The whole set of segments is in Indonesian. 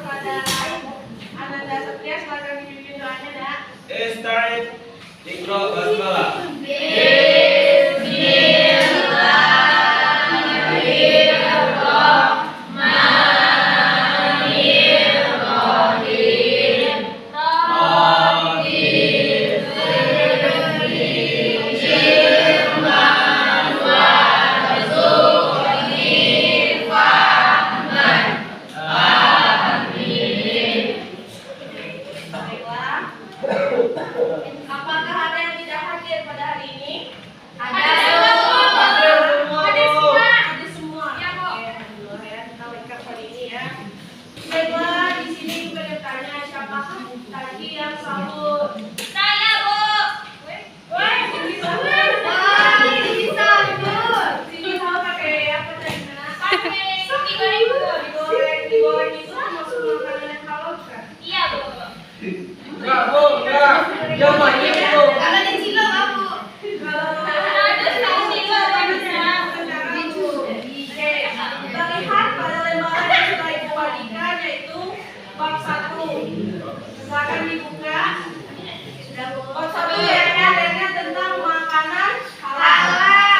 kepada Ananda Setia, silakan dipimpin doanya, Dak. Start. Ikra basmalah. Baiklah. Apakah ada yang tidak hadir pada hari ini? Ada Semua. Ya, Bu. Oke, alhamdulillah ya, kita lengkap hari ini ya. Baiklah, di sini juga bertanya siapakah tadi yang sahur? Saya, Bu. Woi, sini sahur. Ini sahur. Sini sahur pakai apa tadi? Pakai digoreng, Bu. Digoreng itu termasuk makanan yang halal kan? Iya, Bu. Enggak, Bu, enggak. Jawabannya, Bu. Kalau di Cilo, Bu. Kalau Ada saya Cilo, Bu. kita lihat pada lembaran yang sudah Ibu bagikan, yaitu bab 1. Silakan dibuka. Bab 1 yang tentang makanan halal.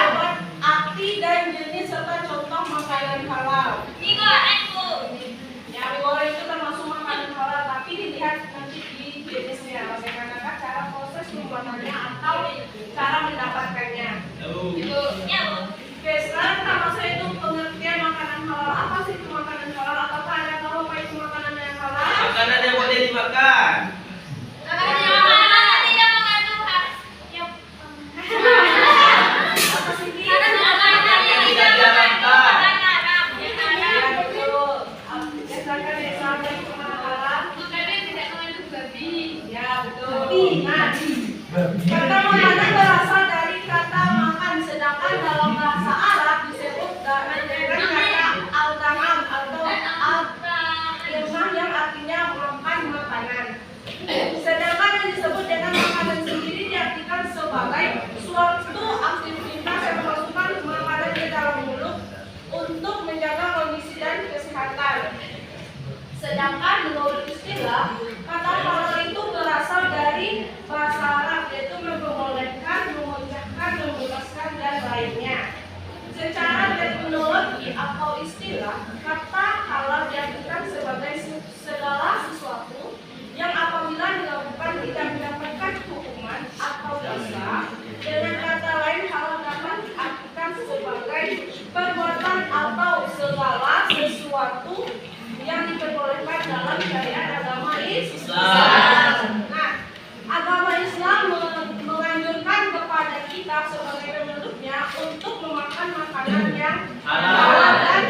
Coba arti dan jenis serta contoh makanan halal. Digoreng, Bu. Ya, digoreng itu termasuk makanan halal, tapi dilihat nanti di jenisnya. Bagaimana cara proses pembuatannya atau cara mendapatkannya. Ya, Bu. Oke, sekarang kita masuk itu pengertian makanan halal. Apa sih itu makanan halal? Apakah ada tahu apa itu makanan yang halal? Makanan yang boleh dimakan. Makanan tidak mengandung yang Apa sih ini? makanan yang tidak mengandung haram. Ya, betul. Biasakan ya, sama itu makanan halal. Makanan yang tidak mengandung babi. Ya, betul. Nah, kata makanan berasal dari kata makan, sedangkan dalam bahasa Arab disebut dengan kata al-ta'am atau al-ilmah yang artinya makan makanan. Sedangkan yang disebut dengan makanan sendiri diartikan sebagai suatu aktivitas yang memasukkan makanan ke dalam mulut untuk menjaga kondisi dan kesehatan. Sedangkan menurut istilah, kata halal itu berasal dari bahasa Arab, yaitu memperbolehkan, memudahkan, membebaskan, dan lainnya. Secara terminologi atau istilah, kata halal diartikan sebagai segala sesuatu yang apabila dilakukan tidak mendapatkan hukuman atau dosa. Dengan kata lain, halal dapat diartikan sebagai perbuatan atau segala sesuatu yang diperbolehkan dalam syariat agama Islam. Nah, agama Islam menganjurkan kepada kita sebagai penduduknya untuk memakan makanan yang halal dan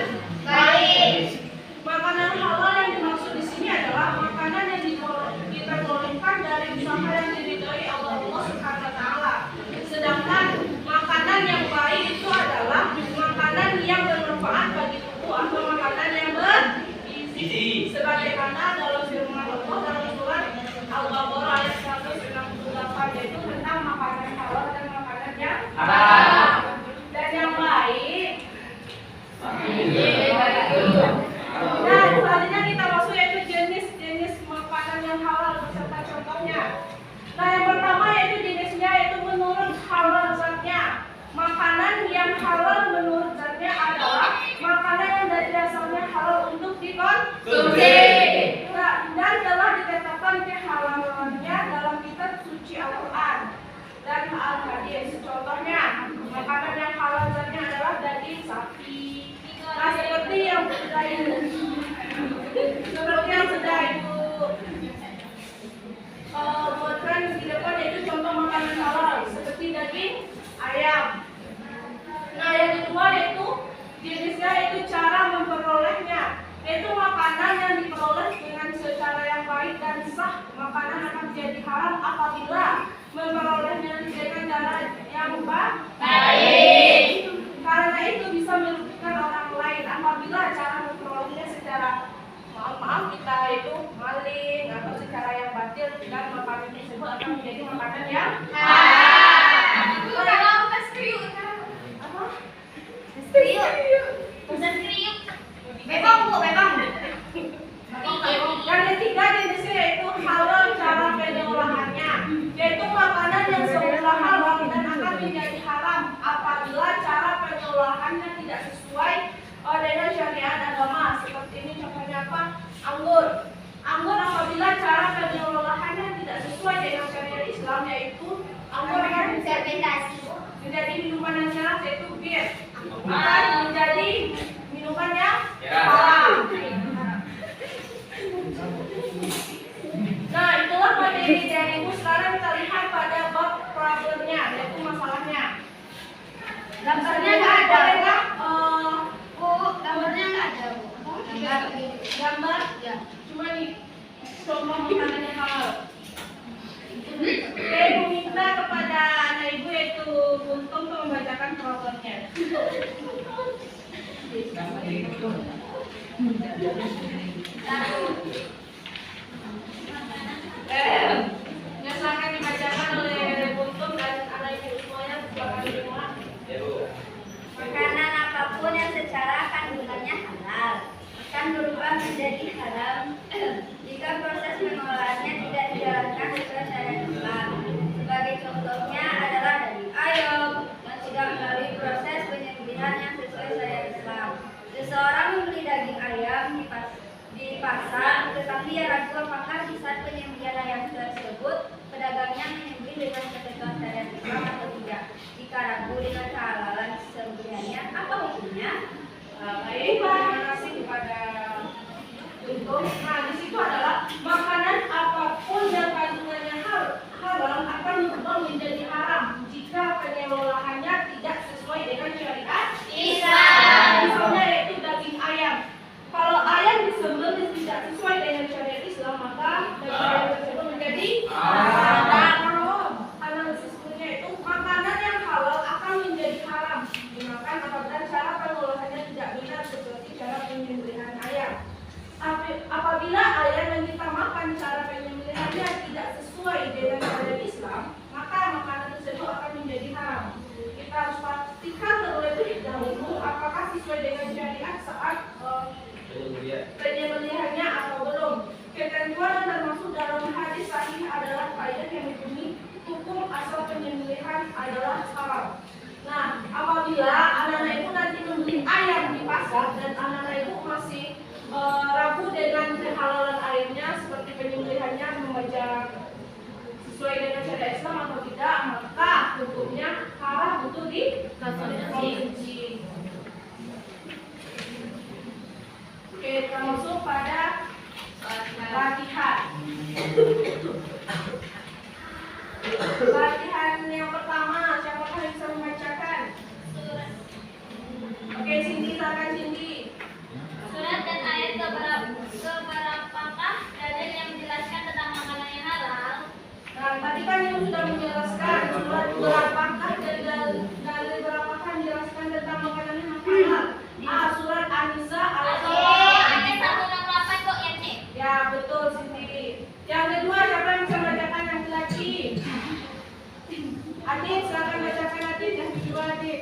baik. Makanan halal yang dimaksud di sini adalah makanan yang diperbolehkan dari usaha yang diridhoi Allah Subhanahu wa taala. Sedangkan makanan yang baik itu adalah makanan yang bermanfaat bagi tubuh atau makanan yang bergizi. Sebagaimana dalam firman Allah dalam surat Al-Baqarah ayat 168, yaitu tentang makanan halal dan makanan yang haram. Dan yang baik. Nah, selanjutnya kita masuk yaitu jenis-jenis makanan yang halal beserta contohnya. Nah, yang pertama yaitu jenisnya yaitu menurut halal zatnya. Makanan yang halal menurut zatnya adalah makanan yang dari dasarnya halal untuk dikonsumsi. Nah, dan telah ditetapkan kehalalannya dalam kitab suci Al-Quran dan Al-Hadis. Contohnya, makanan yang halal zatnya adalah daging sapi. Nah, seperti yang sudah Ibu buatkan di depan, yaitu contoh makanan halal seperti daging ayam. Nah, yang kedua yaitu jenisnya yaitu cara memperolehnya, yaitu makanan yang diperoleh dengan secara yang baik dan sah. Makanan akan menjadi haram apabila memperolehnya dengan cara yang baik. Karena itu bisa merugikan orang lain apabila cara memperolehnya secara maaf kita itu maling atau secara yang batil, dan makanan tersebut akan menjadi makanan yang haram. Kriuk. Bebong, Bu, bebong. akan menjadi minuman yang Ya. haram. Nah, itulah materi darimu. Sekarang kita lihat pada bab problemnya, yaitu masalahnya. Gambarnya nggak ada. Bu, gambarnya nggak ada, Bu. Gambar? Ya. Cuma nih, contoh makanan yang halal. Oke, ibu minta kepada anak ibu yaitu Buntung untuk membacakan problemnya. Ya, silakan dibacakan oleh Buntung dan anak ibu semuanya. Silakan dimulai. Ya, Bu. Makanan apapun yang secara kandungannya halal akan berubah menjadi haram jika proses pengolahannya tidak dijalankan sesuai syariat Islam. Sebagai contohnya adalah daging ayam yang tidak melalui proses penyembelihan yang sesuai syariat Islam. Seseorang membeli daging ayam di pasar, tetapi ia ragu apakah di saat penyembelihan ayam tersebut pedagangnya menyembelih dengan ketentuan syariat Islam atau tidak. Jika ragu dengan kehalalan sembelihannya, apa hukumnya? Baik, terima kasih kepada Buntung. Nah, di situ adalah makanan apapun yang kandungannya halal akan berubah menjadi haram jika pengelolaannya tidak sesuai dengan syariat Islam. Misalnya yaitu daging ayam. Kalau ayam disembelih tidak sesuai dengan syariat Islam, maka daging ayam tersebut menjadi haram. Analisis berikutnya itu makanan yang halal akan menjadi haram dimakan apabila cara pengolahannya tidak benar seperti cara penyembelihan ayam. Apabila ayam yang kita makan cara penyembelihannya tidak sesuai dengan syariat Islam, maka makanan tersebut akan menjadi haram. Kita harus pastikan terlebih dahulu apakah sesuai dengan syariat saat penyembelihannya atau belum. Ketentuan yang termasuk dalam hadis sahih adalah kaidah yang berbunyi hukum asal penyembelihan adalah haram. Nah, apabila anak-anak ibu nanti membeli ayam di pasar dan anak-anak ibu masih ragu dengan kehalalan ayamnya seperti penyembelihannya membaca sesuai dengan syariat Islam atau tidak, maka hukumnya haram untuk dikonsumsi. Oke, kita masuk pada latihan. Latihan yang pertama, siapakah yang bisa membacakan? Oke, Cindy, silakan Cindy. Surat dan ayat keberapakah dalil yang menjelaskan tentang makanan yang halal? Nah, tadi kan yang sudah menjelaskan surat berapakah dan dalil berapakah menjelaskan tentang makanan yang halal. Surat An-Nisa Ayat 168 kok ya, Nek? Ya, betul Cindy. Yang kedua, siapa yang bisa membacakan yang lagi? Adit, silakan bacakan Adit. Yang kedua, Adit.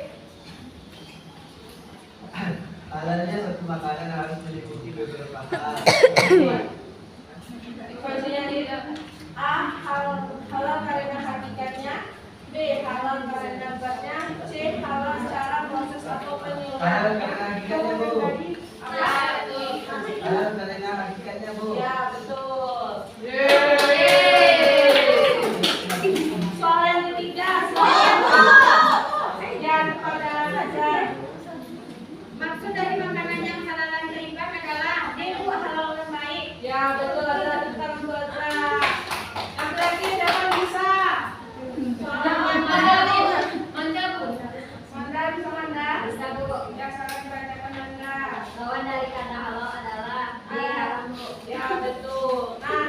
Halalnya satu makanan harus meliputi beberapa hal. Maksudnya tidak. A. Halal karena hakikatnya. B. Halal karena zatnya. C. Halal secara proses atau Halal penyelenggaraan. karena hakikatnya, Bu. Apa? Halal karena hakikatnya, Bu. Ya, betul. Soal yang ketiga, yang pada Hajar. Maksud dari makanan yang halal dan riba adalah itu halal yang baik. Ya, betul, ada tentang baca. Yang terakhir siapa yang bisa? Manda, Bu. Manda bisa Manda? Bisa, Bu. Ya, silakan bacakan Manda. Lawan dari kata halal adalah haram, Bu. Ya, betul. Nah,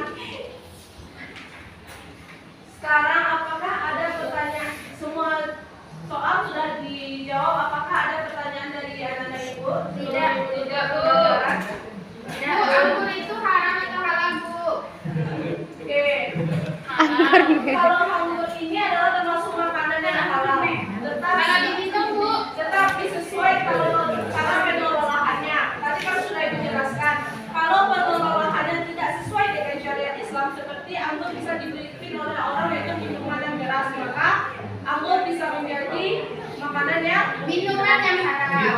sekarang apakah ada pertanyaan? Semua soal sudah dijawab. Apakah ada pertanyaan dari anak-anak ibu? Tidak. Tidak, Bu. Bu, anggur itu haram atau halal, Bu? Oke. Kalau anggur ini adalah termasuk makanan yang halal. Kalau diminum, Bu. Tetapi sesuai kalau cara pengelolaannya. Tadi kan sudah dijelaskan. Kalau pengelolaannya tidak sesuai dengan syariat Islam, seperti anggur bisa dibeli oleh orang yaitu minuman yang keras, maka anggur bisa menjadi makanan yang Minuman yang haram.